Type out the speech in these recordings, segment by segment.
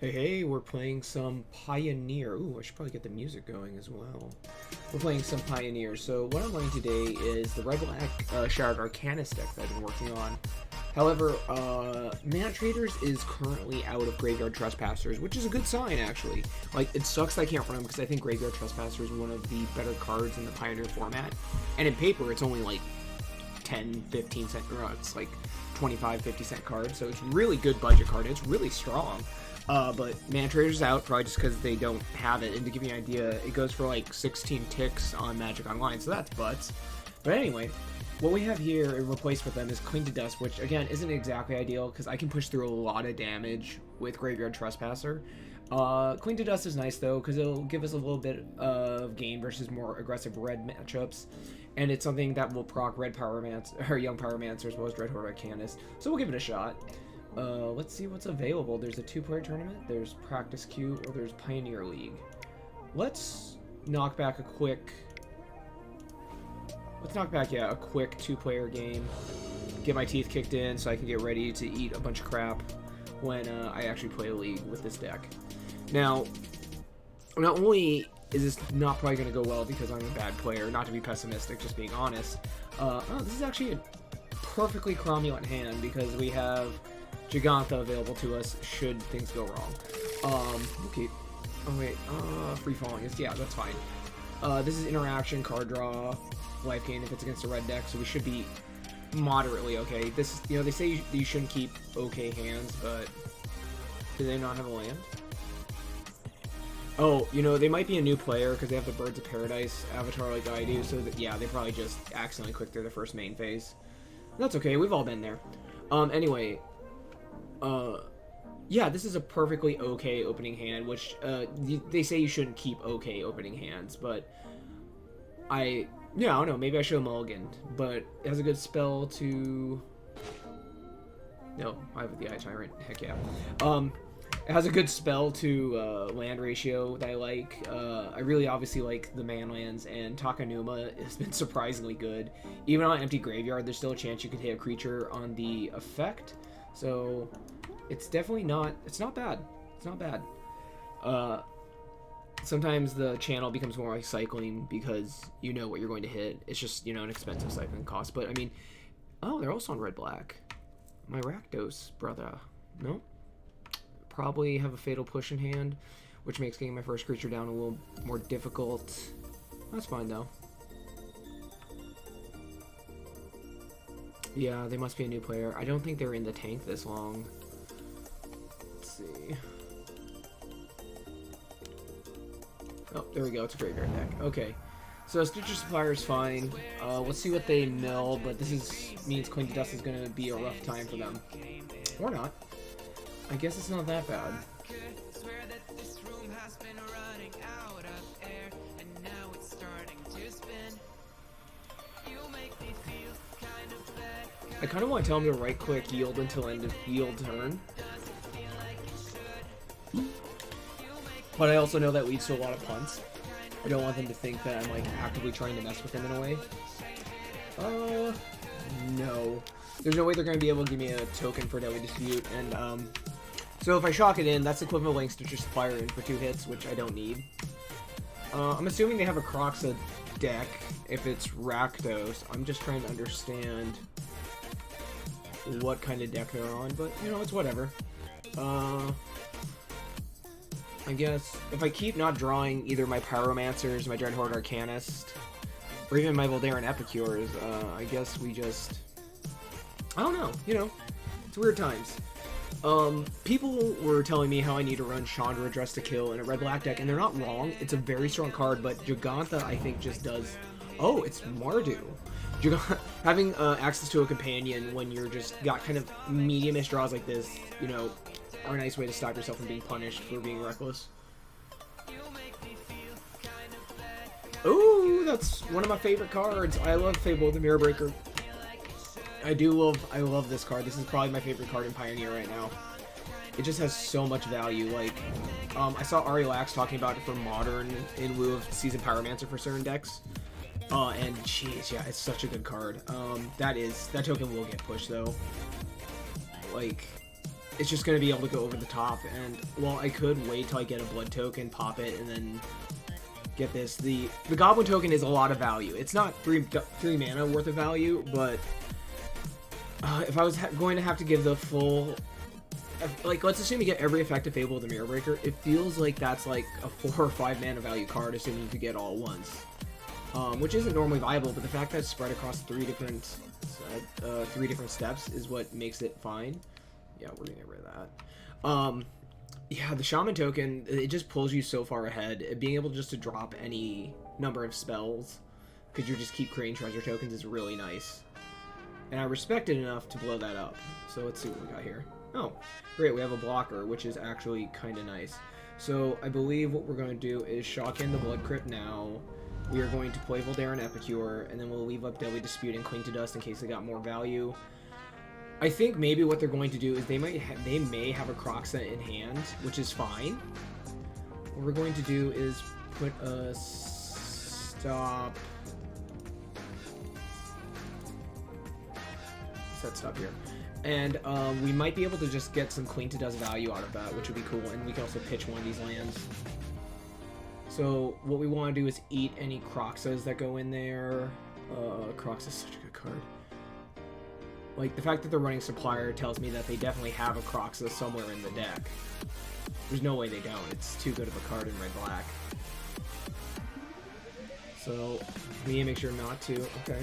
Hey, we're playing some Pioneer. Ooh, I should probably get the music going as well. We're playing some Pioneer. So what I'm playing today is the Red Black Shard Arcanist deck that I've been working on. However, Mana Traders is currently out of Graveyard Trespassers, which is a good sign, actually. Like, it sucks that I can't run them because I think Graveyard Trespasser is one of the better cards in the Pioneer format. And in paper, it's only like 10, 15 cent, or it's like 25, 50 cent card. So it's a really good budget card. It's really strong. But Mana Trader's out, probably just because they don't have it. And to give you an idea, it goes for like 16 ticks on Magic Online, so that's butts. But anyway, what we have here replaced with them is Cling to Dust, which again isn't exactly ideal because I can push through a lot of damage with Graveyard Trespasser. Cling to Dust is nice though because it'll give us a little bit of gain versus more aggressive red matchups, and it's something that will proc red Pyromancer or Young Pyromancer as well as Dread Horde Arcanist. So we'll give it a shot. Let's see what's available. There's a 2-player tournament, there's Practice Queue, or there's Pioneer League. Let's knock back a quick 2-player game. Get my teeth kicked in so I can get ready to eat a bunch of crap when I actually play a league with this deck. Now, not only is this not probably going to go well because I'm a bad player, not to be pessimistic, just being honest, this is actually a perfectly cromulent hand because we have Giganta available to us should things go wrong. Okay. Oh wait, free falling is, yeah, that's fine. This is interaction, card draw, life gain if it's against a red deck, so we should be moderately okay. This is, you know, they say you shouldn't keep okay hands, but do they not have a land? Oh, you know, they might be a new player because they have the Birds of Paradise avatar like I do, so that, yeah, they probably just accidentally clicked through the first main phase. That's okay, we've all been there. Anyway, yeah, this is a perfectly okay opening hand, which, they say you shouldn't keep okay opening hands, but I don't know, maybe I should have mulliganed, but it has a good spell to... No, I have the Eye Tyrant, heck yeah. It has a good spell to, land ratio that I like. I really obviously like the man lands, and Takanuma has been surprisingly good. Even on an empty graveyard, there's still a chance you can hit a creature on the effect, so... It's definitely not, it's not bad. It's not bad. Sometimes the channel becomes more like cycling because you know what you're going to hit. It's just, you know, an expensive cycling cost. But, I mean, oh, they're also on red-black. My Rakdos, brother. No? Probably have a Fatal Push in hand, which makes getting my first creature down a little more difficult. That's fine, though. Yeah, they must be a new player. I don't think they're in the tank this long. See. Oh, there we go. It's a graveyard deck. Okay. So Stitcher Supplier is fine. Let's see what they mill, but this means Cling to Dust is going to be a rough time for them. Or not. I guess it's not that bad. I kind of want to tell him to right-click yield until end of yield turn. But I also know that leads to a lot of punts. I don't want them to think that I'm, like, actively trying to mess with them in a way. No. There's no way they're going to be able to give me a token for Deadly Dispute, and, so if I shock it in, that's equivalent of laying Stitcher Supplier in for 2 hits, which I don't need. I'm assuming they have a Croxa deck if it's Rakdos. I'm just trying to understand what kind of deck they're on, but, you know, it's whatever. I guess if I keep not drawing either my Pyromancers, my Dread Horde Arcanist, or even my Voldaren Epicures, I guess we just... I don't know, you know, it's weird times. People were telling me how I need to run Chandra Dress to Kill in a red-black deck, and they're not wrong. It's a very strong card, but Giganta, I think, just does... Oh, it's Mardu. Having access to a companion when you're just got kind of medium-ish draws like this, you know, are a nice way to stop yourself from being punished for being reckless. Ooh, that's one of my favorite cards. I love Fable the Mirror Breaker. I love this card. This is probably my favorite card in Pioneer right now. It just has so much value. Like, I saw Ari Lax talking about it for Modern in lieu of Seasoned Pyromancer for certain decks. And jeez, yeah, it's such a good card. That token will get pushed though. Like, it's just going to be able to go over the top. And, well, I could wait till I get a blood token, pop it, and then get this. The goblin token is a lot of value. It's not three mana worth of value, but if I was going to have to give the full... Like, let's assume you get every effective Fable of the Mirror Breaker. It feels like that's like a 4 or 5 mana value card, assuming you could get all at once. Which isn't normally viable, but the fact that it's spread across three different steps is what makes it fine. Yeah, we're gonna get rid of that. Yeah, the Shaman token, it just pulls you so far ahead. Being able just to drop any number of spells, because you just keep creating treasure tokens, is really nice. And I respect it enough to blow that up. So let's see what we got here. Oh, great, we have a blocker, which is actually kind of nice. So I believe what we're going to do is shock in the Blood Crypt now. We are going to play Voldaren Epicure, and then we'll leave up Deadly Dispute and Cling to Dust in case they got more value. I think maybe what they're going to do is they may have a Croxa in hand, which is fine. What we're going to do is put a stop... Set stop here. And we might be able to just get some Cling to Dust value out of that, which would be cool. And we can also pitch one of these lands. So what we want to do is eat any Croxas that go in there. Crox is such a good card. Like, the fact that they're running Supplier tells me that they definitely have a Croxa somewhere in the deck. There's no way they don't. It's too good of a card in red-black. So we need to make sure not to. Okay.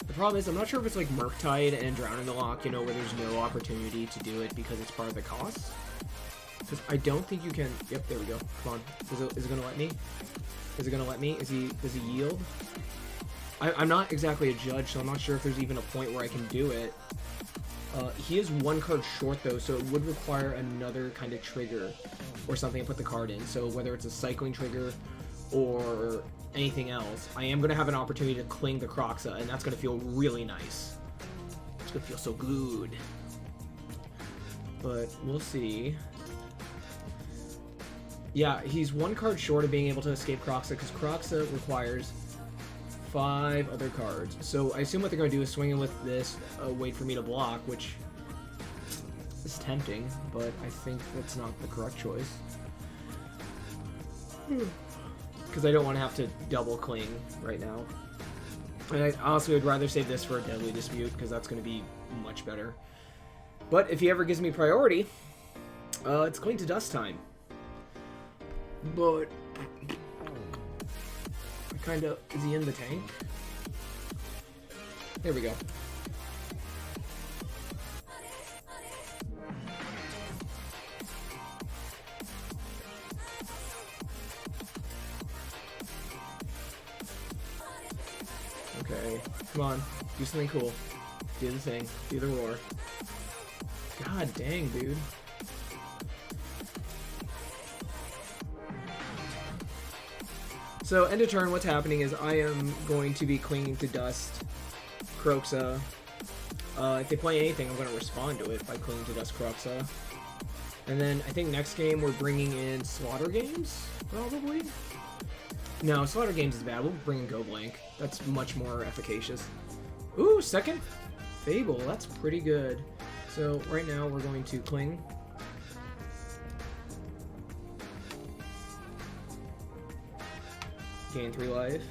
The problem is, I'm not sure if it's like Murktide and Drown in the Lock, you know, where there's no opportunity to do it because it's part of the cost. Because I don't think you can... Yep, there we go. Come on. Is it going to let me? Is it going to let me? Does he yield? I'm not exactly a judge, so I'm not sure if there's even a point where I can do it. He is one card short, though, so it would require another kind of trigger or something to put the card in. So whether it's a cycling trigger or anything else, I am going to have an opportunity to cling the Croxa, and that's going to feel really nice. It's going to feel so good. But we'll see. Yeah, he's one card short of being able to escape Croxa, because Croxa requires 5 other cards. So I assume what they're going to do is swing in with this, wait for me to block, which is tempting, but I think that's not the correct choice. Because I don't want to have to double cling right now. And I honestly would rather save this for a Deadly Dispute, because that's going to be much better. But if he ever gives me priority, it's Cling to Dust time. But I kind of... Is he in the tank? There we go. Okay, come on, do something cool. Do the thing, do the roar. God dang, dude. So, end of turn, what's happening is I am going to be Clinging to Dust Croxa. If they play anything, I'm going to respond to it by Clinging to Dust Croxa. And then, I think next game we're bringing in Slaughter Games, probably? No, Slaughter Games is bad. We'll bring in Go Blank. That's much more efficacious. Ooh, second Fable. That's pretty good. So, right now, we're going to Cling. Gain 3 life.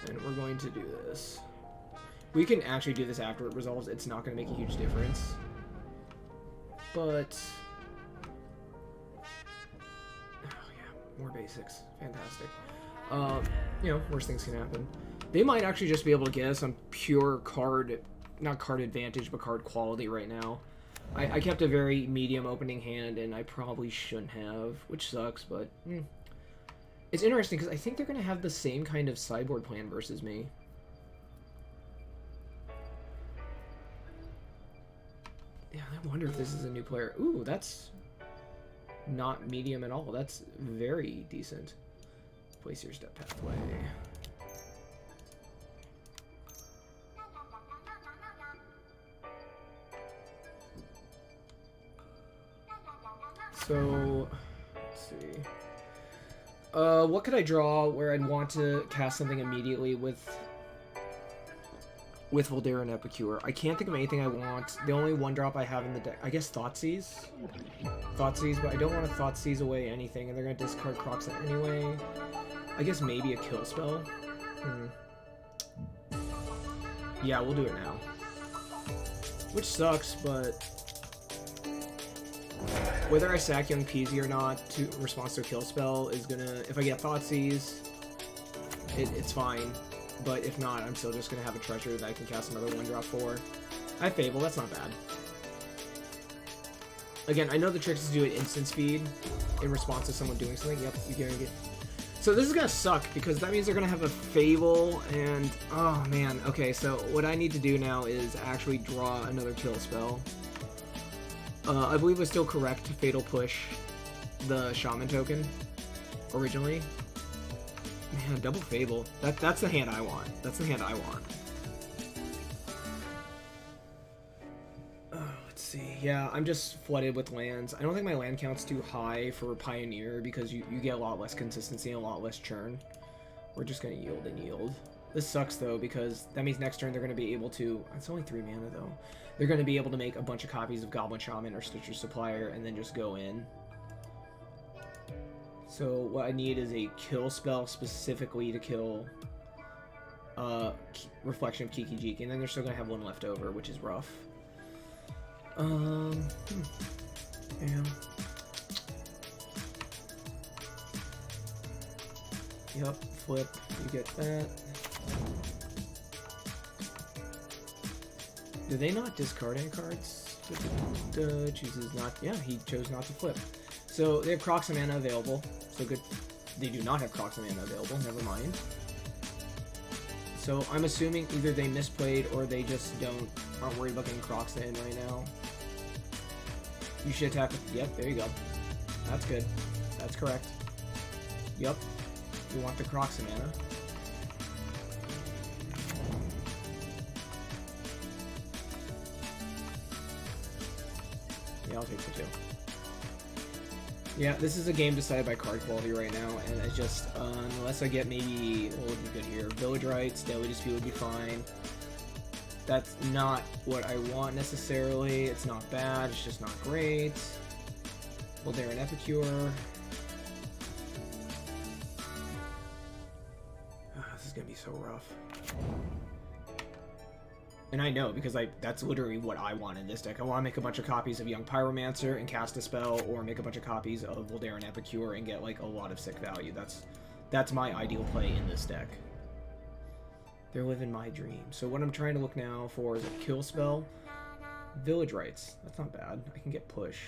And we're going to do this. We can actually do this after it resolves. It's not going to make a huge difference. But... oh yeah, more basics. Fantastic. You know, worst things can happen. They might actually just be able to get us on pure card... not card advantage, but card quality right now. I kept a very medium opening hand, and I probably shouldn't have, which sucks, but... It's interesting, because I think they're going to have the same kind of sideboard plan versus me. Yeah, I wonder if this is a new player. Ooh, that's not medium at all. That's very decent. Place your step pathway. So, let's see. What could I draw where I'd want to cast something immediately with Voldaire and Epicure? I can't think of anything I want. The only one drop I have in the deck, I guess Thoughtseize? Thoughtseize, but I don't want to Thoughtseize away anything, and they're going to discard Crocs anyway. I guess maybe a kill spell? Yeah, we'll do it now. Which sucks, but whether I sack Young Peasy or not to response to a kill spell is gonna, if I get Thoughtseize, it's fine. But if not, I'm still just gonna have a treasure that I can cast another 1-drop for. I have Fable, that's not bad. Again, I know the trick is to do it instant speed in response to someone doing something. Yep, you guarantee it. So this is gonna suck because that means they're gonna have a Fable and oh man. Okay, so what I need to do now is actually draw another kill spell. I believe it was still correct to Fatal Push the Shaman token originally. Man, double Fable. That's the hand I want. That's the hand I want. Let's see. Yeah, I'm just flooded with lands. I don't think my land count's too high for Pioneer because you get a lot less consistency and a lot less churn. We're just gonna yield and yield. This sucks though because that means next turn they're gonna be able to. It's only 3 mana though. They're going to be able to make a bunch of copies of Goblin Shaman or Stitcher Supplier and then just go in. So what I need is a kill spell specifically to kill Reflection of Kiki Jiki, and then they're still going to have 1 left over, which is rough. Yeah. Yep, flip, you get that. Do they not discard any cards? Chooses not. Yeah, he chose not to flip. So they have Crocs and mana available. So good. They do not have Crocs and mana available. Never mind. So I'm assuming either they misplayed or they just aren't worried about getting Crocs in right now. You should attack. Yep, there you go. That's good. That's correct. Yep. You want the Crocs and mana. Yeah, I'll take the 2. Yeah, this is a game decided by card quality right now, and it's just, unless I get maybe, what would be good here? Village Rites, Daily Dispute would be fine. That's not what I want necessarily. It's not bad, it's just not great. Voldaire and Epicure. This is gonna be so rough. And I know, because that's literally what I want in this deck. I want to make a bunch of copies of Young Pyromancer and cast a spell, or make a bunch of copies of Voldaire and Epicure and get, like, a lot of sick value. That's my ideal play in this deck. They're living my dream. So what I'm trying to look now for is a kill spell. Village Rites. That's not bad. I can get push.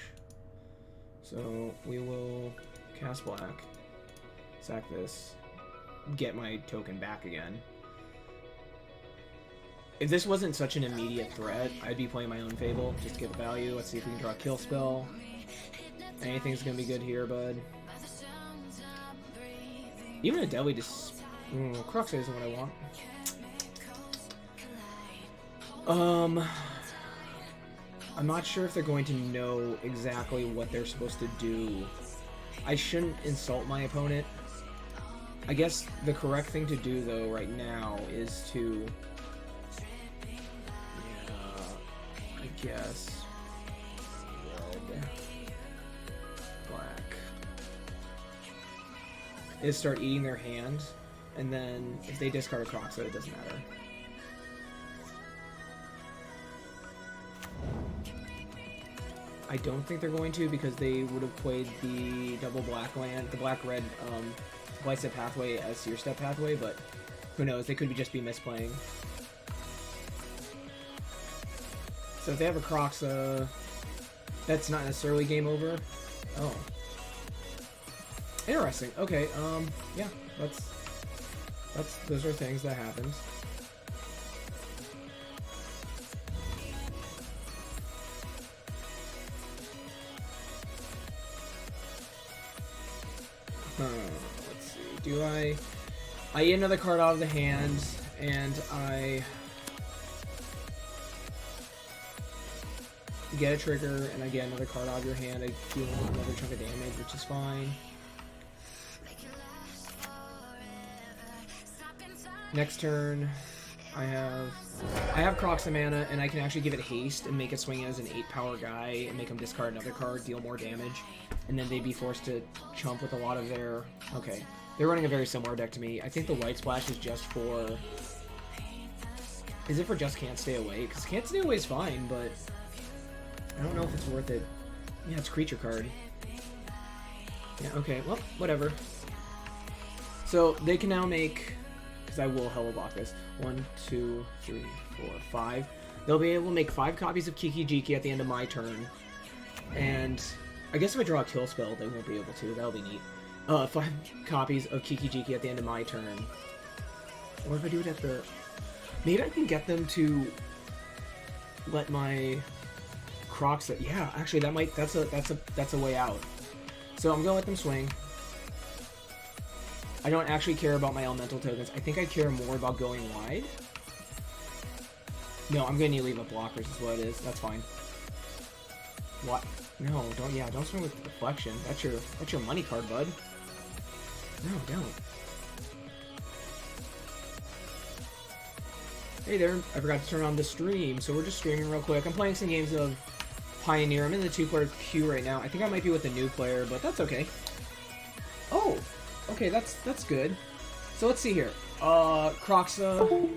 So we will cast black. Sack this. Get my token back again. If this wasn't such an immediate threat, I'd be playing my own Fable just to get the value. Let's see if we can draw a kill spell. Anything's gonna be good here, bud. Even a Deadly Crocs isn't what I want. I'm not sure if they're going to know exactly what they're supposed to do. I shouldn't insult my opponent. I guess the correct thing to do, though, right now is to... guess red, black, is start eating their hand, and then if they discard a Crocs, it doesn't matter. I don't think they're going to because they would have played the double black land, the black-red Blight Step pathway as Seer Step pathway, but who knows, they could just be misplaying. So if they have a Crocs, that's not necessarily game over. Oh. Interesting. Okay, yeah, those are things that happened. Let's see. do I get another card out of the hand, and I get a trigger, and I get another card out of your hand. I deal another chunk of damage, which is fine. Next turn, I have Crocs mana, and I can actually give it haste and make it swing as an 8-power guy and make them discard another card, deal more damage, and then they'd be forced to chump with a lot of their... Okay, they're running a very similar deck to me. I think the White Splash is just for... Is it for just Can't Stay Away? Because Can't Stay Away is fine, but I don't know if it's worth it. Yeah, it's a creature card. Yeah, okay, well, whatever. So they can now make... Because I will hella block this. 1, 2, 3, 4, 5. They'll be able to make 5 copies of Kiki Jiki at the end of my turn. And I guess if I draw a kill spell, they won't be able to. That'll be neat. 5 copies of Kiki Jiki at the end of my turn. Or if I do it at the... Maybe I can get them to let my Crocs... Yeah, actually, that might... That's a way out. So I'm gonna let them swing. I don't actually care about my elemental tokens. I think I care more about going wide. No, I'm gonna need to leave up blockers is what it is. That's fine. What? No, don't swing with deflection. That's your money card, bud. No, don't. Hey there, I forgot to turn on the stream, so we're just streaming real quick. I'm playing some games of Pioneer. I'm in the 2-player queue right now. I think I might be with a new player, but that's okay. Oh! Okay, that's good. So let's see here. Croxa.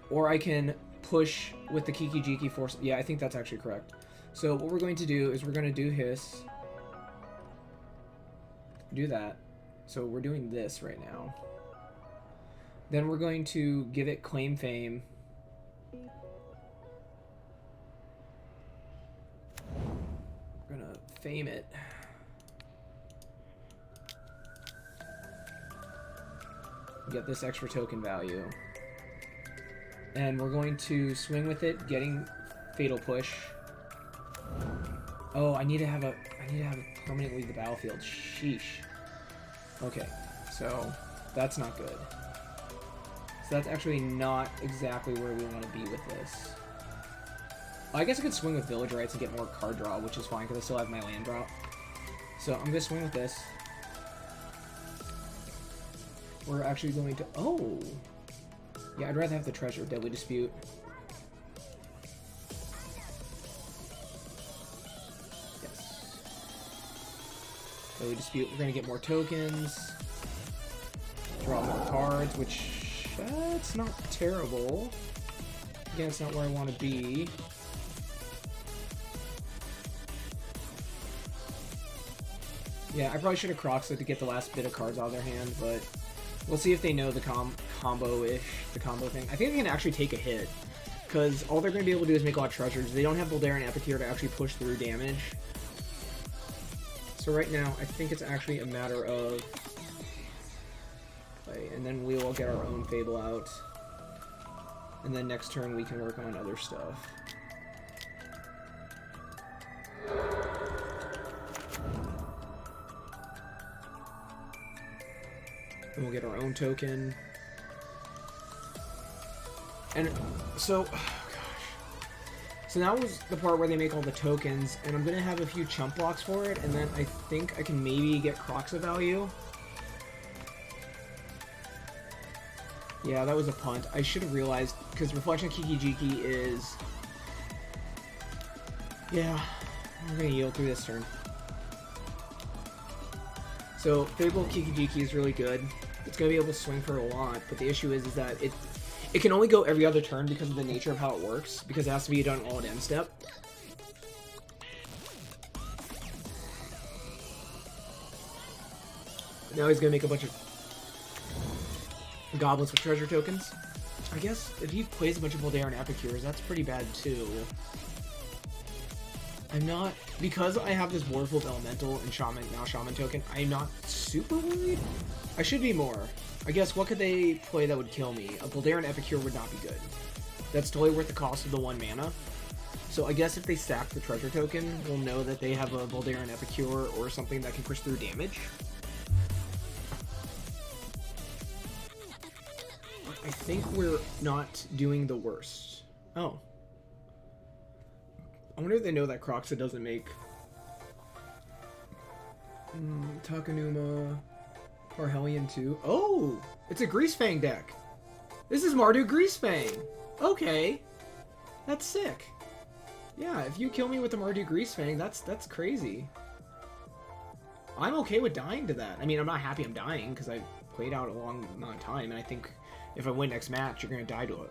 Or I can push with the Kiki Jiki force. Yeah, I think that's actually correct. So what we're going to do is we're going to do Hiss. Do that. So we're doing this right now. Then we're going to give it Claim Fame. We're going to fame it. Get this extra token value. And we're going to swing with it, getting Fatal Push. Oh, I need to have it permanently leave the battlefield. Sheesh. Okay, so that's not good. So that's actually not exactly where we want to be with this. I guess I could swing with Village Rites and get more card draw, which is fine because I still have my land drop. So I'm gonna swing with this. We're actually going to... Oh! Yeah, I'd rather have the treasure. Deadly Dispute. Yes. Deadly Dispute. We're going to get more tokens. Draw more cards, which... That's not terrible. Again, it's not where I want to be. Yeah, I probably should have Croxed to get the last bit of cards out of their hand, but... We'll see if they know the combo-ish, the combo thing. I think they can actually take a hit, because all they're going to be able to do is make a lot of treasures. They don't have Bolder and Epicure to actually push through damage. So right now, I think it's actually a matter of play, and then we will get our own Fable out. And then next turn, we can work on other stuff. And we'll get our own token. And so, oh gosh. So that was the part where they make all the tokens, and I'm going to have a few chump blocks for it, and then I think I can maybe get Croxa value. Yeah, that was a punt. I should have realized, because Reflection Kiki Jiki is... Yeah, I'm going to yield through this turn. So, Fable Kiki Jiki is really good. It's going to be able to swing for a lot, but the issue is that it can only go every other turn because of the nature of how it works, because it has to be done all at end step. Now he's going to make a bunch of goblins with treasure tokens. I guess if he plays a bunch of Bolder and Epicures, that's pretty bad too. I'm not, because I have this Warful Elemental and Shaman token, I'm not super worried. I should be more. I guess, what could they play that would kill me? A Bolder and Epicure would not be good. That's totally worth the cost of the 1 mana. So I guess if they stack the treasure token, we'll know that they have a Bolder and Epicure or something that can push through damage. I think we're not doing the worst. Oh. I wonder if they know that Croxa doesn't make... Takanuma... Parhelion 2. Oh! It's a Greasefang deck! This is Mardu Greasefang! Okay! That's sick. Yeah, if you kill me with the Mardu Greasefang, that's crazy. I'm okay with dying to that. I mean, I'm not happy I'm dying, because I played out a long amount of time, and I think if I win next match, you're going to die to a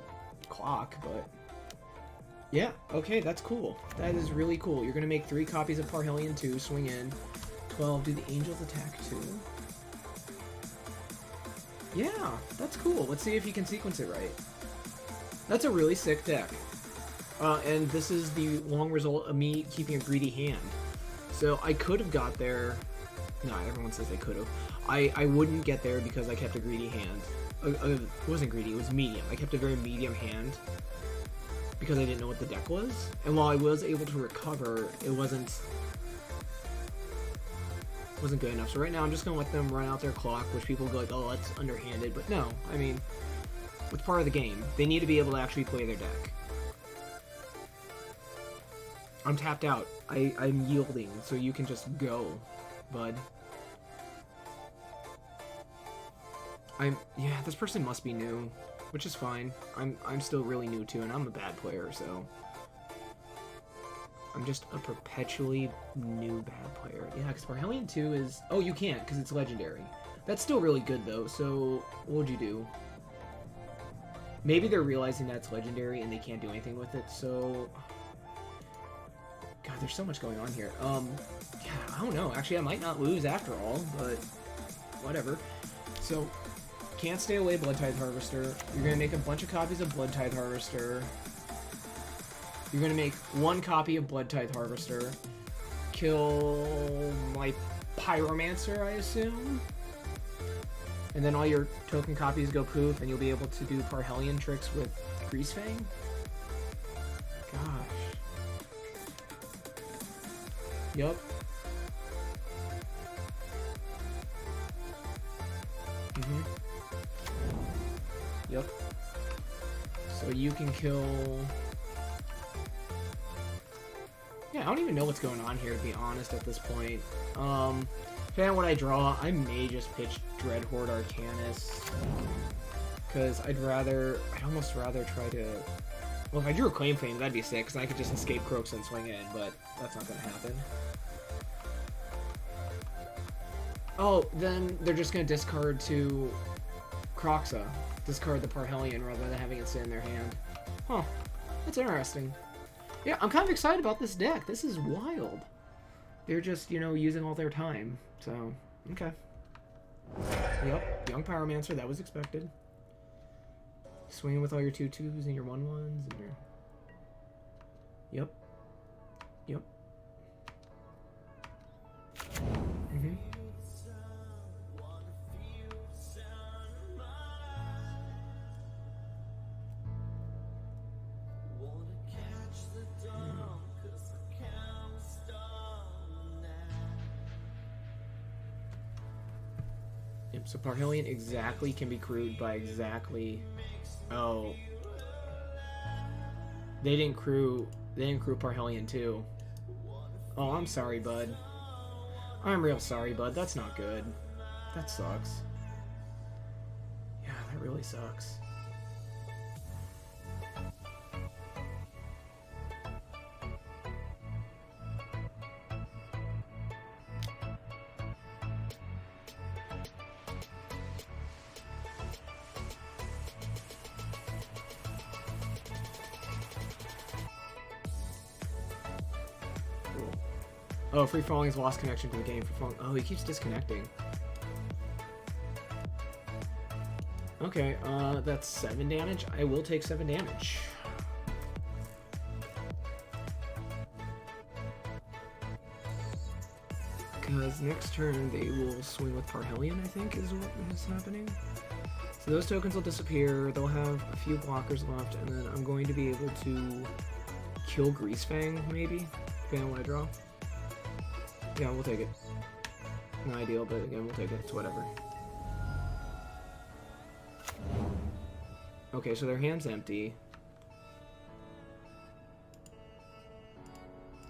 clock, but... Yeah, okay, that's cool. That is really cool. You're going to make 3 copies of Parhelion 2, swing in. 12, do the Angels attack 2? Yeah, that's cool. Let's see if you can sequence it right. That's a really sick deck. And this is the long result of me keeping a greedy hand. So I could have got there... No, everyone says they could have. I wouldn't get there because I kept a greedy hand. It wasn't greedy, it was medium. I kept a very medium hand because I didn't know what the deck was. And while I was able to recover, it wasn't good enough. So right now I'm just going to let them run out their clock, which people go like, oh, that's underhanded. But no, I mean, it's part of the game. They need to be able to actually play their deck. I'm tapped out. I'm yielding, so you can just go, bud. Yeah, this person must be new, which is fine. I'm still really new too, and I'm a bad player, so I'm just a perpetually new bad player. Yeah, because Parhelion 2 is... Oh, you can't, because it's legendary. That's still really good, though, so what would you do? Maybe they're realizing that's legendary and they can't do anything with it, so... God, there's so much going on here. Yeah, I don't know. Actually, I might not lose after all, but whatever. So, can't stay away, Blood Tithe Harvester. You're going to make a bunch of copies of Blood Tithe Harvester. You're going to make 1 copy of Blood Tithe Harvester. Kill my Pyromancer, I assume. And then all your token copies go poof, and you'll be able to do Parhelion tricks with Greasefang? Gosh. Yup. Yup. So you can kill... Yeah, I don't even know what's going on here, to be honest, at this point. Depending on what I draw, I may just pitch Dreadhorde Arcanus. Because I'd almost rather try to... Well, if I drew a Claim Flame, that'd be sick, because I could just escape Croaks and swing in, but that's not going to happen. Oh, then they're just going to discard to Croxa. Discard the Parhelion rather than having it sit in their hand. Huh. That's interesting. Yeah, I'm kind of excited about this deck. This is wild. They're just, you know, using all their time. So, okay. Yep, Young Pyromancer, that was expected. Swinging with all your 2/2s and your 1/1s and your... Yep. Yep. Mm-hmm. Yep, so Parhelion exactly can be crewed by exactly... Oh. They didn't crew Parhelion 2. Oh, I'm sorry, bud. I'm real sorry, bud. That's not good. That sucks. Yeah, that really sucks. Oh, Free Falling has lost connection to the game. Free Falling. Oh, he keeps disconnecting. Okay, that's 7 damage. I will take 7 damage. Because next turn they will swing with Parhelion, I think, is what is happening. So those tokens will disappear. They'll have a few blockers left, and then I'm going to be able to kill Greasefang, maybe, depending on what I draw. Yeah, we'll take it. Not ideal, but again, we'll take it. It's whatever. Okay, so their hand's empty.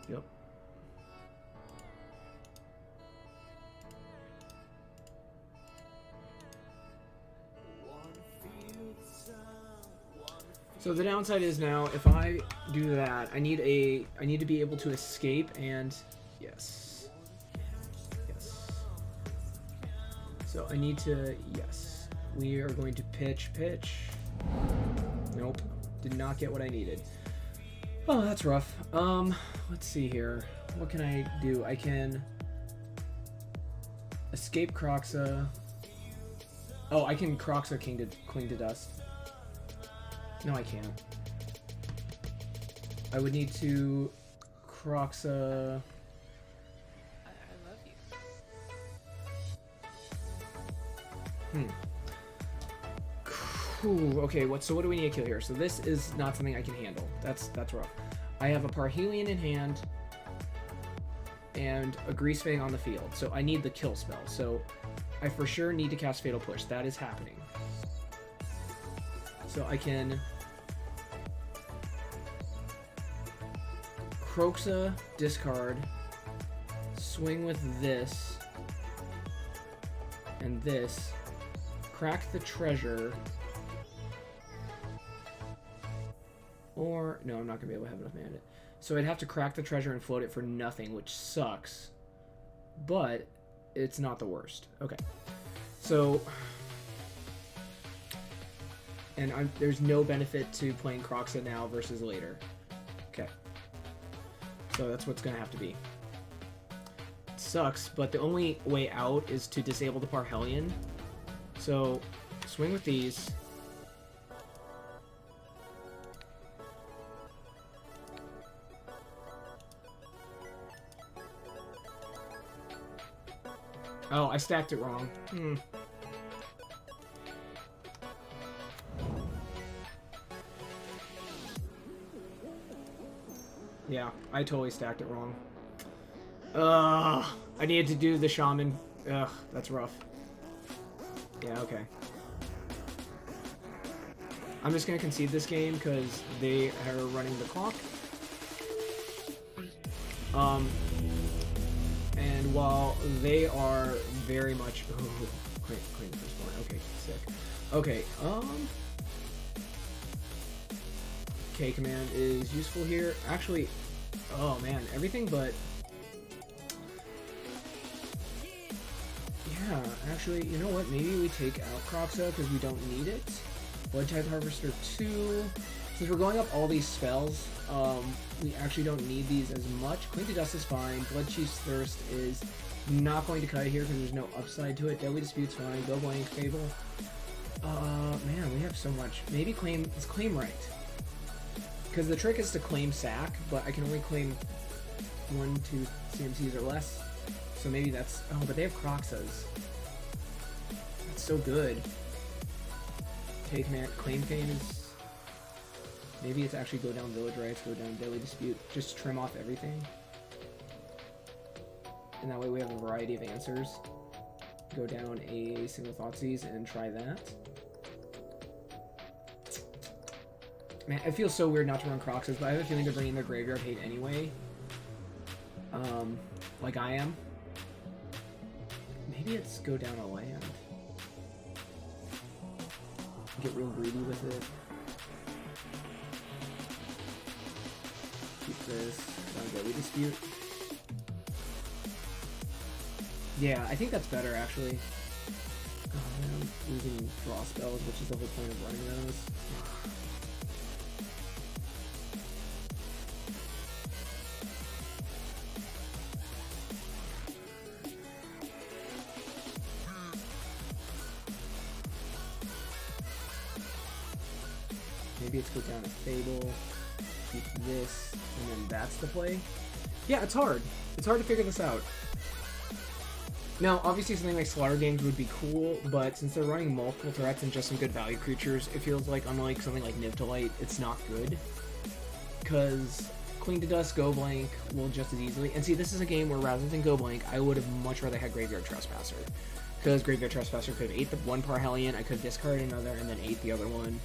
Yep. So the downside is now, if I do that, I need to be able to escape and yes. Yes. So I need to, yes. We are going to pitch. Nope. Did not get what I needed. Oh, that's rough. Let's see here. What can I do? I can escape Croxa. Oh, I can Croxa Cling to Dust. No, I can't. I would need to Croxa. I love you. Cool. Okay, so what do we need to kill here? So this is not something I can handle. That's rough. I have a Parhelion in hand and a Greasefang on the field. So I need the kill spell. So I for sure need to cast Fatal Push. That is happening. So I can Croxa, discard, swing with this, and this, crack the treasure, or, no, I'm not going to be able to have enough mana. So I'd have to crack the treasure and float it for nothing, which sucks, but it's not the worst. Okay, so, and there's no benefit to playing Croxa now versus later. Okay. So that's what's going to have to be. It sucks, but the only way out is to disable the Parhelion. So, swing with these. Oh, I stacked it wrong. Yeah, I totally stacked it wrong. I needed to do the shaman. Ugh, that's rough. Yeah, okay. I'm just gonna concede this game because they are running the clock. And while they are very much... Oh, claim the first one. Okay, sick. Okay, K command is useful here. Actually, oh man, everything but... Yeah, actually, you know what? Maybe we take out Croxa because we don't need it. Bloodtithe Harvester 2. Since we're going up all these spells, we actually don't need these as much. Cling to Dust is fine. Bloodchief's Thirst is not going to cut it here because there's no upside to it. Deadly Dispute's fine. Go Blank, Fable. Man, we have so much. Maybe let's claim right. Because the trick is to claim sack, but I can only claim 1, 2 CMCs or less. So maybe that's... Oh, but they have Croxas. That's so good. Take man, claim Fame is... Maybe it's actually go down Village Rights, go down Deadly Dispute. Just trim off everything. And that way we have a variety of answers. Go down a single Thoughtseize and try that. Man, it feels so weird not to run Croxas, but I have a feeling they're bringing their graveyard hate anyway. Like I am. Maybe it's go down a land. Get real greedy with it. Keep this. Deadly Dispute. Yeah, I think that's better actually. Oh man, I'm losing draw spells, which is the whole point of running those. Maybe it's go down a Fable, keep this, and then that's the play. Yeah, it's hard. It's hard to figure this out. Now, obviously something like Slaughter Games would be cool, but since they're running multiple threats and just some good value creatures, it feels like, unlike something like Nibtalite, it's not good. Because Cling to Dust, Go Blank will just as easily... And see, this is a game where rather than Go Blank, I would have much rather had Graveyard Trespasser. Because Graveyard Trespasser could have ate the one Parhelion, I could have discarded another, and then ate the other one.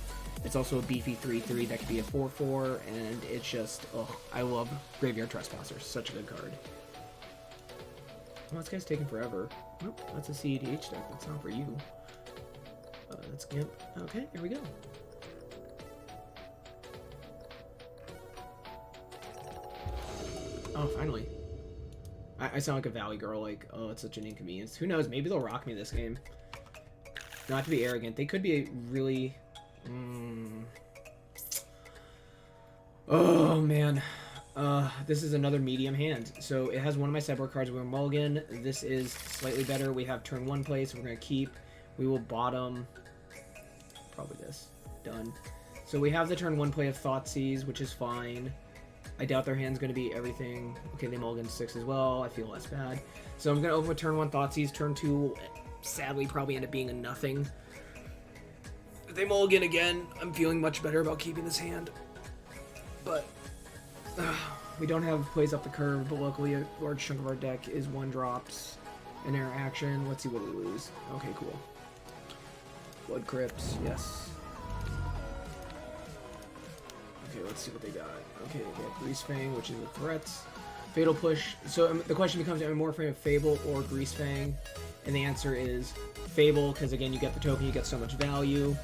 It's also a beefy 3/3 that could be a 4/4, and it's just, oh, I love Graveyard Trespasser. Such a good card. Oh, this guy's taking forever. Nope, that's a CEDH deck. That's not for you. That's Gimp. Okay, here we go. Oh, finally. I sound like a Valley girl, like, oh, it's such an inconvenience. Who knows, maybe they'll rock me this game. Not to be arrogant, they could be a really... Oh, man. This is another medium hand. So it has one of my sideboard cards. We're mulligan. This is slightly better. We have turn 1 play, so we're going to keep. We will bottom. Probably this. Done. So we have the turn 1 play of Thoughtseize, which is fine. I doubt their hand's going to be everything. Okay, they mulligan 6 as well. I feel less bad. So I'm going to open with turn 1 Thoughtseize. Turn 2 will sadly probably end up being a nothing. If they mulligan again, I'm feeling much better about keeping this hand. But we don't have plays up the curve, but luckily a large chunk of our deck is 1-drops and interaction. Let's see what we lose. Okay, cool. Blood Crypts, yes. Okay, let's see what they got. Okay, they have Greasefang, which is a threat. Fatal Push. So the question becomes, am I more afraid of Fable or Greasefang? And the answer is Fable, because again, you get the token, you get so much value.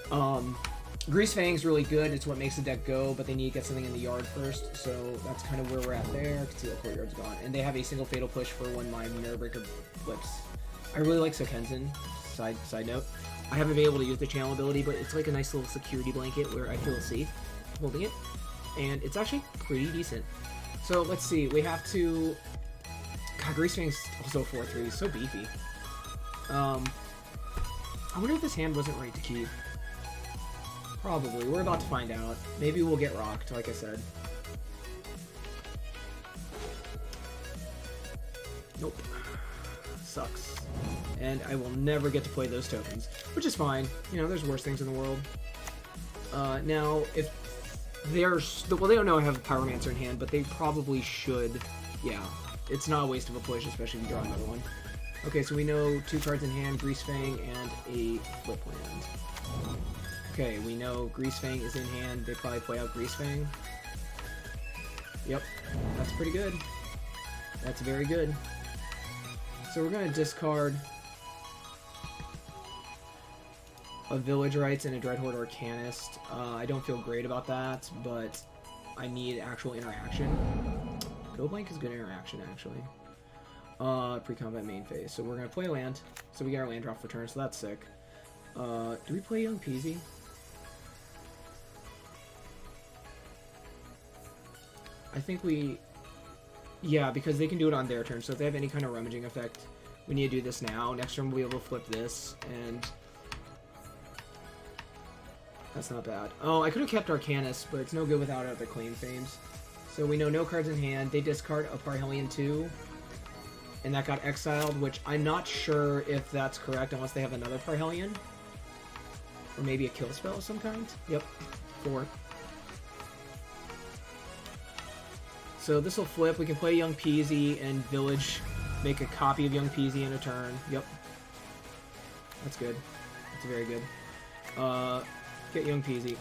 Greasefang's really good, it's what makes the deck go, but they need to get something in the yard first, so that's kind of where we're at there. You can see the courtyard's gone. And they have a single Fatal Push for when my Mirror Breaker flips. I really like Sokensen, side note. I haven't been able to use the channel ability, but it's like a nice little security blanket where I feel safe holding it. And it's actually pretty decent. So let's see, we have to... God, Greasefang's also 4/3, so beefy. I wonder if this hand wasn't right to keep. Probably. We're about to find out. Maybe we'll get rocked, like I said. Nope. Sucks. And I will never get to play those tokens, which is fine. You know, there's worse things in the world. Now, if there's... Well, they don't know I have a Pyromancer in hand, but they probably should. Yeah. It's not a waste of a push, especially if you draw another one. Okay, so we know 2 cards in hand, Greasefang, and a flip land. Okay, we know Greasefang is in hand. They probably play out Greasefang. Yep, that's pretty good. That's very good. So we're going to discard a Village Rites and a Dreadhorde Arcanist. I don't feel great about that, but I need actual interaction. Go Blank is good interaction, actually. Pre-combat main phase. So we're going to play land. So we get our land drop for turn, so that's sick. Do we play Young Peasy? I think we... Yeah, because they can do it on their turn, so if they have any kind of rummaging effect, we need to do this now. Next turn we'll be able to flip this, and... That's not bad. Oh, I could have kept Arcanist, but it's no good without other claim fames. So we know no cards in hand. They discard a Parhelion 2, and that got exiled, which I'm not sure if that's correct unless they have another Parhelion. Or maybe a kill spell of some kind. Yep, 4. So this will flip. We can play Young Peasy and Village, make a copy of Young Peasy in a turn. Yep. That's good. That's very good. Get Young Peasy.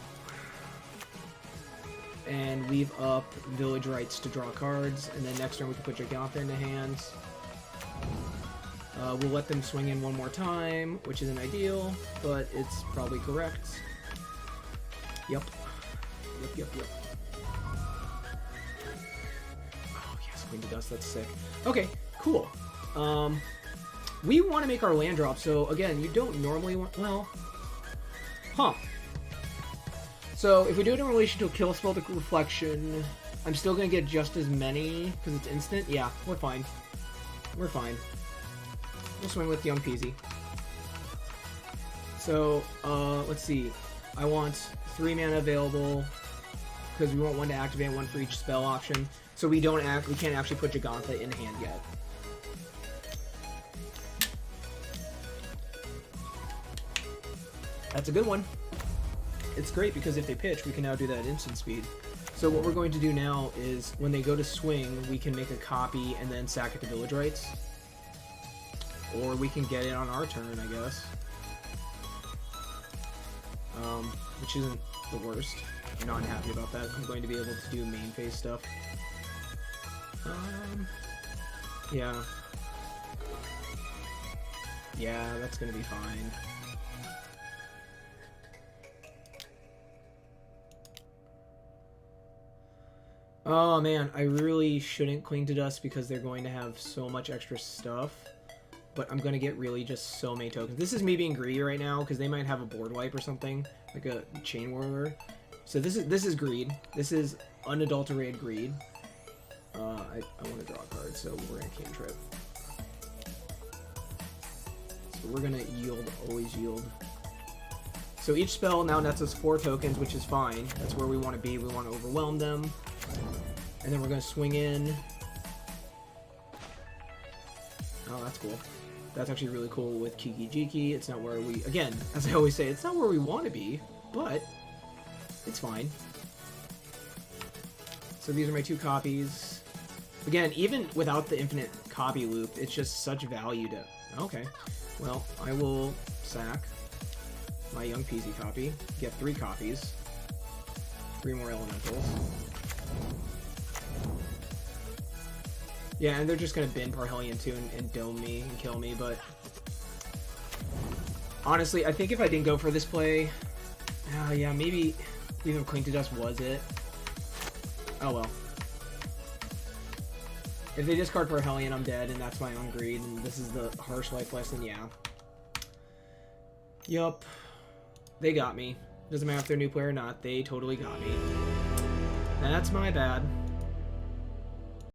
And leave up Village Rites to draw cards. And then next turn we can put Gigantha into hands. We'll let them swing in one more time, which isn't ideal, but it's probably correct. Yep. Yep. Oh, yes, Queen to Dust, that's sick. Okay, cool. We want to make our land drop, so again, you don't normally want... Well... Huh. So, if we do it in relation to a kill spell to Reflection, I'm still going to get just as many, because it's instant? Yeah, we're fine. We're fine. We'll swing with Young Peasy. So, let's see. I want 3 mana available, because we want 1 to activate, 1 for each spell option. So we can't actually put Gigantha in hand yet. That's a good one. It's great because if they pitch, we can now do that at instant speed. So what we're going to do now is, when they go to swing, we can make a copy and then sack it to Village Rites. Or we can get it on our turn, I guess. which isn't the worst. I'm not happy about that. I'm going to be able to do main phase stuff. Yeah. Yeah, that's gonna be fine. Oh man, I really shouldn't cling to dust because they're going to have so much extra stuff. But I'm gonna get really just so many tokens. This is me being greedy right now because they might have a board wipe or something, like a chain warrior. So this is greed. This is unadulterated greed. I want to draw a card, so we're gonna cantrip. So we're gonna yield, always yield. So each spell now nets us 4 tokens, which is fine. That's where we want to be. We want to overwhelm them. And then we're gonna swing in. Oh, that's cool. That's actually really cool with Kiki Jiki. It's not where we, again, as I always say, it's not where we want to be, but it's fine. So these are my 2 copies. Again, even without the infinite copy loop, it's just such value to... Okay. Well, I will sack my Young Peasy copy, get 3 copies, 3 more elementals. Yeah, and they're just gonna bin Parhelion too and dome me and kill me, but... Honestly, I think if I didn't go for this play... yeah, maybe even Cling to Dust was it. Oh well. If they discard Parhelion, I'm dead, and that's my own greed, and this is the harsh life lesson, yeah. Yup. They got me. Doesn't matter if they're a new player or not, they totally got me. That's my bad.